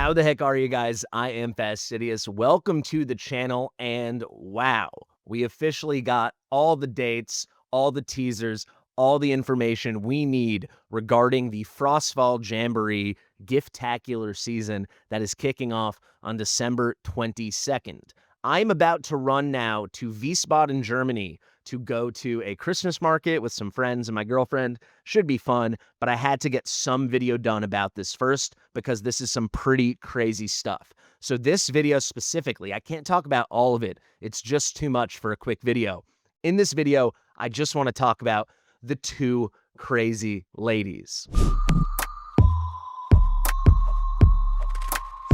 How the heck are you guys? I am Fastidious. Welcome to the channel, and wow, we officially got all the dates, all the teasers, all the information we need regarding the Frostfall Jamboree Giftacular season that is kicking off on December 22nd. I'm about to run now to Wiesbaden, Germany to go to a Christmas market with some friends and my girlfriend. Should be fun, but I had to get some video done about this first because this is some pretty crazy stuff. So this video specifically, I can't talk about all of it. It's just too much for a quick video. In this video, I just want to talk about the two crazy ladies.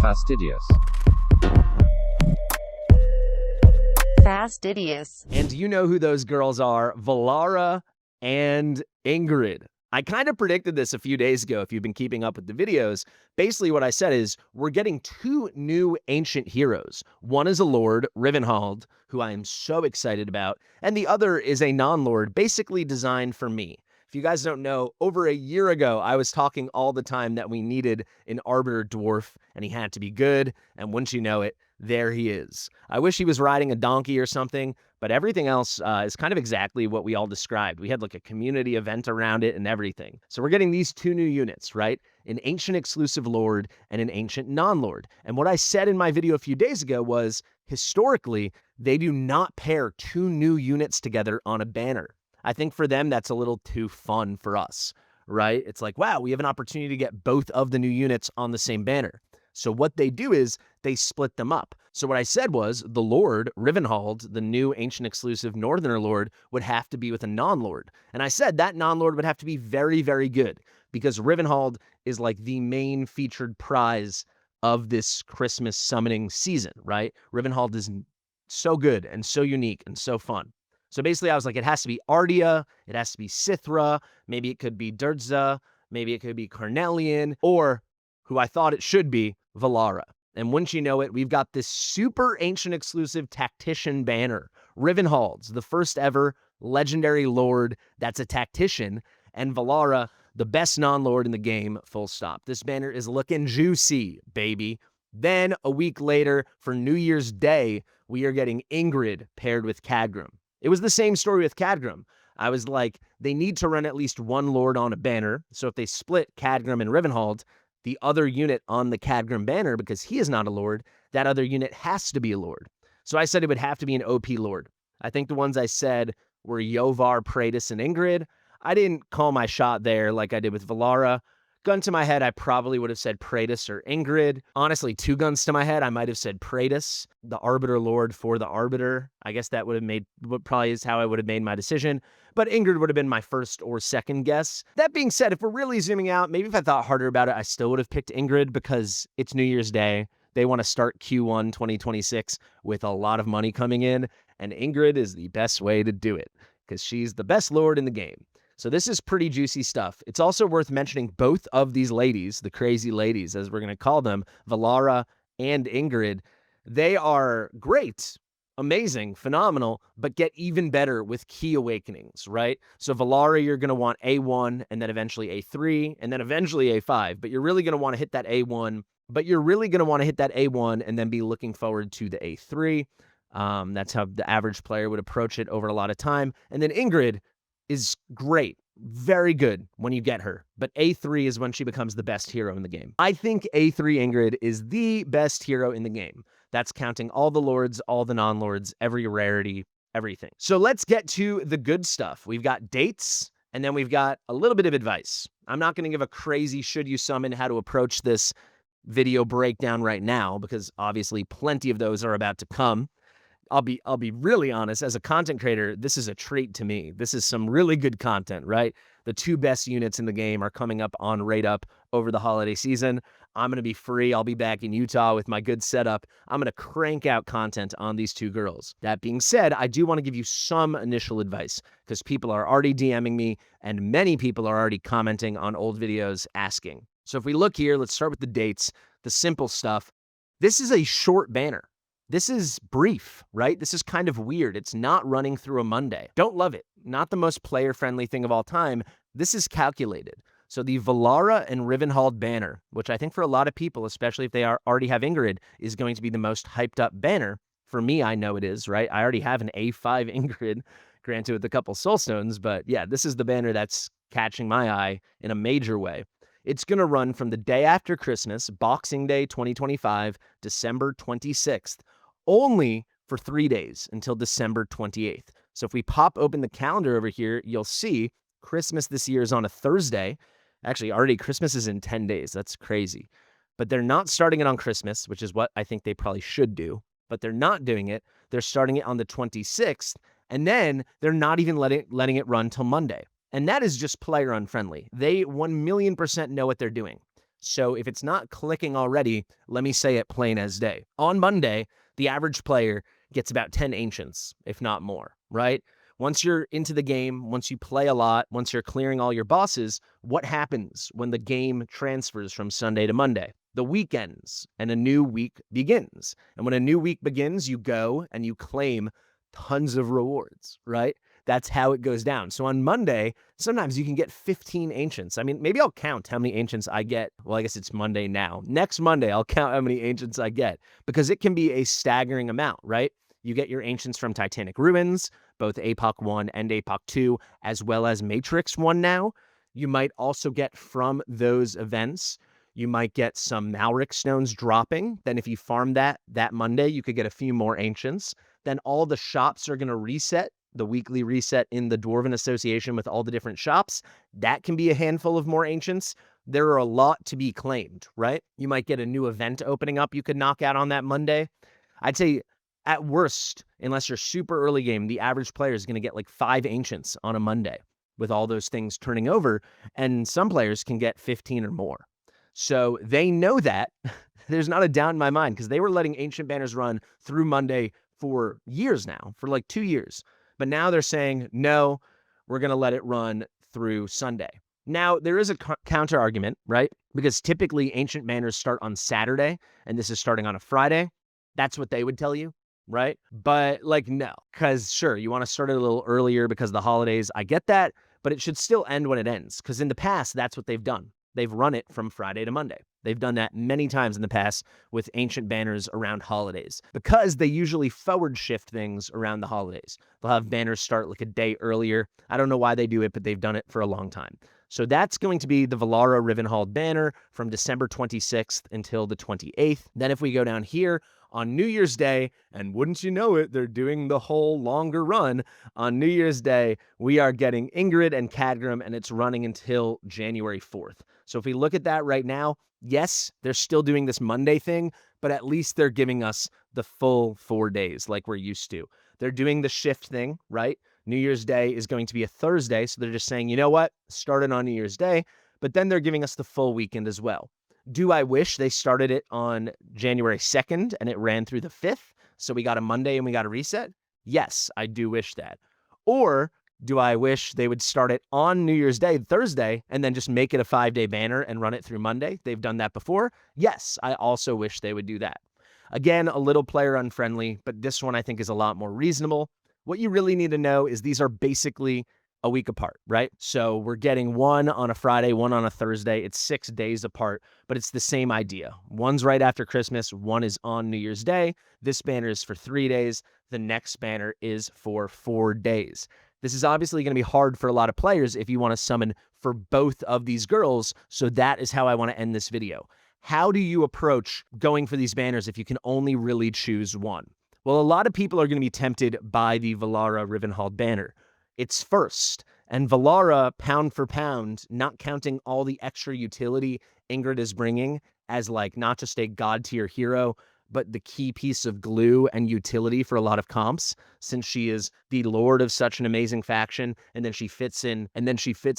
Fastidious. Fastidious. And you know who those girls are, Valara and Ingrid. I kind of predicted this a few days ago if you've been keeping up with the videos. Basically what I said is we're getting two new ancient heroes. One is a lord, Rivenhald, who I am so excited about, and the other is a non-lord, basically designed for me. If you guys don't know, over a year ago, I was talking all the time that we needed an Arbiter dwarf, and he had to be good, and wouldn't you know it, there he is. I wish he was riding a donkey or something, but everything else is kind of exactly what we all described. We had like a community event around it and everything. So we're getting these two new units, right? An ancient exclusive lord and an ancient non-lord. And what I said in my video a few days ago was, historically, they do not pair two new units together on a banner. I think for them, that's a little too fun for us, right? It's like, wow, we have an opportunity to get both of the new units on the same banner. So what they do is they split them up. So what I said was the Lord, Rivenhald, the new ancient exclusive Northerner Lord, would have to be with a non-lord. And I said that non-lord would have to be very, very good because Rivenhald is like the main featured prize of this Christmas summoning season, right? Rivenhald is so good and so unique and so fun. So basically I was like, it has to be Ardia, it has to be Sithra, maybe it could be Durza, maybe it could be Carnelian, or who I thought it should be, Valara. And wouldn't you know it, we've got this super ancient exclusive tactician banner. Rivenhald's the first ever legendary lord that's a tactician, and Valara, the best non-lord in the game, full stop. This banner is looking juicy, baby. Then a week later, for New Year's Day, we are getting Ingrid paired with Khadgrim. It was the same story with Khadgrim. I was like, they need to run at least one lord on a banner. So if they split Khadgrim and Rivenhald, the other unit on the Khadgrim banner, because he is not a lord, that other unit has to be a lord. So I said it would have to be an OP lord. I think the ones I said were Yovar, Praetus, and Ingrid. I didn't call my shot there like I did with Valara. Gun to my head, I probably would have said Praetus or Ingrid. Honestly, two guns to my head, I might have said Praetus, the Arbiter Lord for the Arbiter. I guess that would have made, what probably is how I would have made my decision. But Ingrid would have been my first or second guess. That being said, if we're really zooming out, maybe if I thought harder about it, I still would have picked Ingrid because it's New Year's Day. They want to start Q1 2026 with a lot of money coming in, and Ingrid is the best way to do it because she's the best lord in the game. So this is pretty juicy stuff. It's also worth mentioning both of these ladies, the crazy ladies, as we're going to call them, Valara and Ingrid. They are great, amazing, phenomenal, but get even better with key awakenings, right? So Valara, you're going to want A1 and then eventually A3 and then eventually A5, but you're really going to want to hit that A1, and then be looking forward to the A3. That's how the average player would approach it over a lot of time. And then Ingrid is great, very good when you get her, but A3 is when she becomes the best hero in the game. I think A3 Ingrid is the best hero in the game. That's counting all the lords, all the non-lords, every rarity, everything. So let's get to the good stuff. We've got dates, and then we've got a little bit of advice. I'm not going to give a crazy should you summon how to approach this video breakdown right now, because obviously plenty of those are about to come. I'll be really honest, as a content creator, this is a treat to me. This is some really good content, right? The two best units in the game are coming up on Rate Up over the holiday season. I'm going to be free. I'll be back in Utah with my good setup. I'm going to crank out content on these two girls. That being said, I do want to give you some initial advice because people are already DMing me and many people are already commenting on old videos asking. So if we look here, let's start with the dates, the simple stuff. This is a short banner. This is brief, right? This is kind of weird. It's not running through a Monday. Don't love it. Not the most player-friendly thing of all time. This is calculated. So the Valara and Rivenhald banner, which I think for a lot of people, especially if they already have Ingrid, is going to be the most hyped up banner. For me, I know it is, right? I already have an A5 Ingrid, granted with a couple soulstones, but yeah, this is the banner that's catching my eye in a major way. It's going to run from the day after Christmas, Boxing Day 2025, December 26th, only for 3 days until December 28th. So if we pop open the calendar over here, you'll see Christmas this year is on a Thursday. Actually, already Christmas is in 10 days. That's crazy. But they're not starting it on Christmas, which is what I think they probably should do. But they're not doing it. They're starting it on the 26th, and then they're not even letting it run till Monday. And that is just player unfriendly. They 1,000,000% know what they're doing. So if it's not clicking already, let me say it plain as day. On Monday, the average player gets about 10 ancients, if not more, right? Once you're into the game, once you play a lot, once you're clearing all your bosses, what happens when the game transfers from Sunday to Monday? The week ends and a new week begins. And when a new week begins, you go and you claim tons of rewards, right? That's how it goes down. So on Monday, sometimes you can get 15 ancients. I mean, maybe I'll count how many ancients I get. Well, I guess it's Monday now. Next Monday, I'll count how many ancients I get because it can be a staggering amount, right? You get your ancients from Titanic Ruins, both APOC 1 and APOC 2, as well as Matrix 1 now. You might also get from those events, you might get some Malric stones dropping. Then if you farm that Monday, you could get a few more ancients. Then all the shops are going to reset, the weekly reset in the Dwarven Association with all the different shops. That can be a handful of more ancients. There are a lot to be claimed, right? You might get a new event opening up you could knock out on that Monday. I'd say at worst, unless you're super early game, the average player is going to get like 5 ancients on a Monday with all those things turning over. And some players can get 15 or more. So they know that. There's not a doubt in my mind because they were letting ancient banners run through Monday for years now, for like 2 years. But now they're saying, no, we're going to let it run through Sunday. Now, there is a counter argument, right? Because typically ancient banners start on Saturday, and this is starting on a Friday. That's what they would tell you, right? But like, no, because sure, you want to start it a little earlier because of the holidays. I get that, but it should still end when it ends because in the past, that's what they've done. They've run it from Friday to Monday. They've done that many times in the past with ancient banners around holidays because they usually forward shift things around the holidays. They'll have banners start like a day earlier. I don't know why they do it, but they've done it for a long time. So that's going to be the Valara Rivenhald banner from December 26th until the 28th. Then if we go down here on New Year's Day, and wouldn't you know it, they're doing the whole longer run. On New Year's Day, we are getting Ingrid and Cadgrim, and it's running until January 4th. So if we look at that right now, yes, they're still doing this Monday thing, but at least they're giving us the full 4 days like we're used to. They're doing the shift thing, right? New Year's Day is going to be a Thursday, so they're just saying, you know what, start it on New Year's Day, but then they're giving us the full weekend as well. Do I wish they started it on January 2nd and it ran through the 5th, so we got a Monday and we got a reset? Yes, I do wish that. Or do I wish they would start it on New Year's Day, Thursday, and then just make it a 5-day banner and run it through Monday? They've done that before. Yes, I also wish they would do that. Again, a little player unfriendly, but this one I think is a lot more reasonable. What you really need to know is these are basically a week apart, right? So we're getting one on a Friday, one on a Thursday. It's 6 days apart, but it's the same idea. One's right after Christmas, one is on New Year's Day. This banner is for 3 days. The next banner is for 4 days. This is obviously going to be hard for a lot of players if you want to summon for both of these girls. So that is how I want to end this video. How do you approach going for these banners if you can only really choose one? Well, a lot of people are going to be tempted by the Valara Rivenhald banner. It's first, and Valara, pound for pound, not counting all the extra utility Ingrid is bringing as like not just a god tier hero, but the key piece of glue and utility for a lot of comps, since she is the lord of such an amazing faction, and then she fits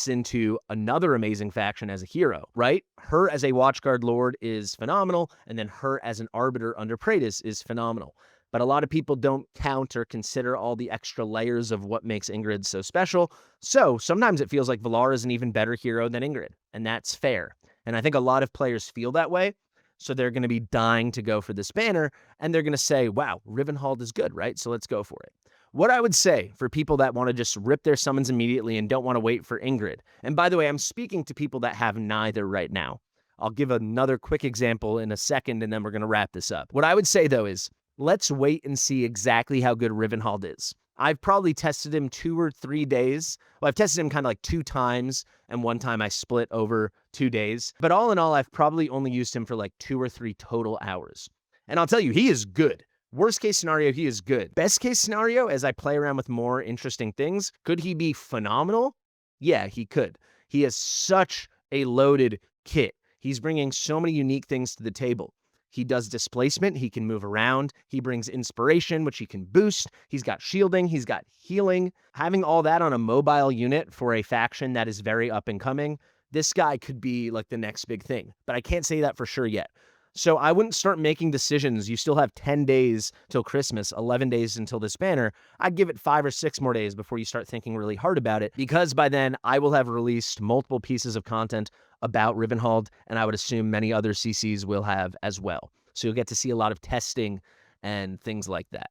into another amazing faction as a hero, right? Her as a Watchguard lord is phenomenal, and then her as an arbiter under Praetus is phenomenal. But a lot of people don't count or consider all the extra layers of what makes Ingrid so special. So sometimes it feels like Valara is an even better hero than Ingrid, and that's fair. And I think a lot of players feel that way. So they're going to be dying to go for this banner, and they're going to say, wow, Rivenhald is good, right? So let's go for it. What I would say for people that want to just rip their summons immediately and don't want to wait for Ingrid, and by the way, I'm speaking to people that have neither right now. I'll give another quick example in a second, and then we're going to wrap this up. What I would say, though, is let's wait and see exactly how good Rivenhald is. I've probably tested him 2 or 3 days. Well, I've tested him kind of like 2 times, and one time I split over 2 days. But all in all, I've probably only used him for like 2 or 3 total hours. And I'll tell you, he is good. Worst case scenario, he is good. Best case scenario, as I play around with more interesting things, could he be phenomenal? Yeah, he could. He has such a loaded kit. He's bringing so many unique things to the table. He does displacement, he can move around, he brings inspiration, which he can boost, he's got shielding, he's got healing. Having all that on a mobile unit for a faction that is very up and coming, this guy could be like the next big thing, but I can't say that for sure yet. So I wouldn't start making decisions. You still have 10 days till Christmas, 11 days until this banner. I'd give it 5 or 6 more days before you start thinking really hard about it, because by then I will have released multiple pieces of content about Rivenhald, and I would assume many other CCs will have as well. So you'll get to see a lot of testing and things like that.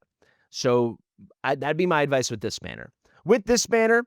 So that'd be my advice with this banner. With this banner,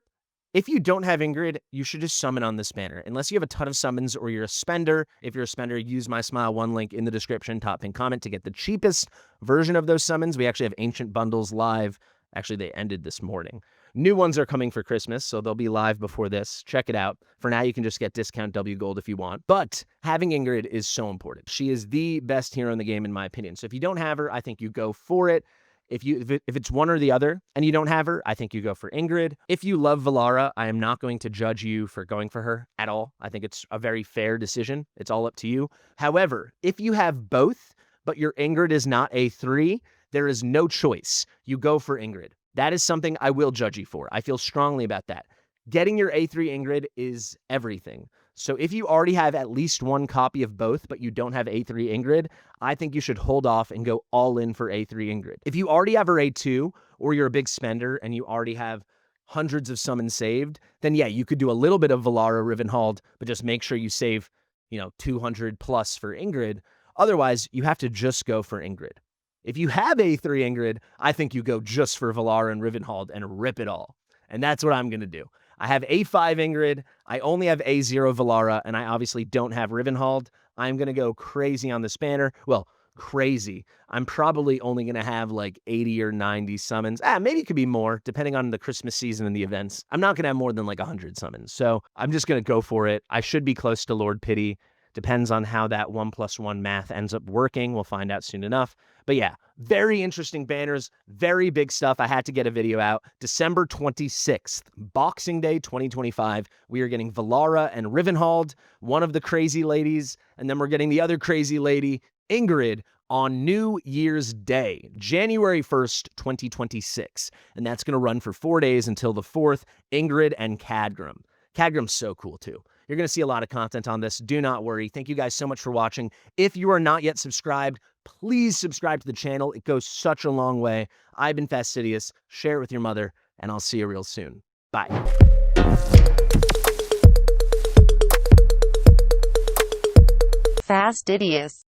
if you don't have Ingrid, you should just summon on this banner. Unless you have a ton of summons or you're a spender. If you're a spender, use my Smile 1 link in the description, top pin comment to get the cheapest version of those summons. We actually have ancient bundles live. Actually, they ended this morning. New ones are coming for Christmas, so they'll be live before this. Check it out. For now, you can just get discount W Gold if you want. But having Ingrid is so important. She is the best hero in the game, in my opinion. So if you don't have her, I think you go for it. If it's one or the other and you don't have her, I think you go for Ingrid. If you love Valara, I am not going to judge you for going for her at all. I think it's a very fair decision. It's all up to you. However, if you have both, but your Ingrid is not A3, there is no choice. You go for Ingrid. That is something I will judge you for. I feel strongly about that. Getting your A3 Ingrid is everything. So if you already have at least one copy of both, but you don't have A3 Ingrid, I think you should hold off and go all in for A3 Ingrid. If you already have her A2, or you're a big spender and you already have hundreds of summons saved, then yeah, you could do a little bit of Valara Rivenhald, but just make sure you save, 200 plus for Ingrid. Otherwise, you have to just go for Ingrid. If you have A3 Ingrid, I think you go just for Valara and Rivenhald and rip it all. And that's what I'm going to do. I have A5 Ingrid, I only have A0 Valara, and I obviously don't have Rivenhald. I'm going to go crazy on this banner. Well, crazy. I'm probably only going to have like 80 or 90 summons. Maybe it could be more, depending on the Christmas season and the events. I'm not going to have more than like 100 summons. So I'm just going to go for it. I should be close to Lord Pity. Depends on how that 1+1 math ends up working. We'll find out soon enough. But yeah, very interesting banners, very big stuff. I had to get a video out. December 26th, Boxing Day 2025. We are getting Valara and Rivenhald, one of the crazy ladies, and then we're getting the other crazy lady, Ingrid, on New Year's Day, January 1st, 2026. And that's going to run for 4 days until the 4th, Ingrid and Cadgram. Cadgram's so cool too. You're going to see a lot of content on this. Do not worry. Thank you guys so much for watching. If you are not yet subscribed, please subscribe to the channel. It goes such a long way. I've been Fastidious. Share it with your mother, and I'll see you real soon. Bye. Fastidious.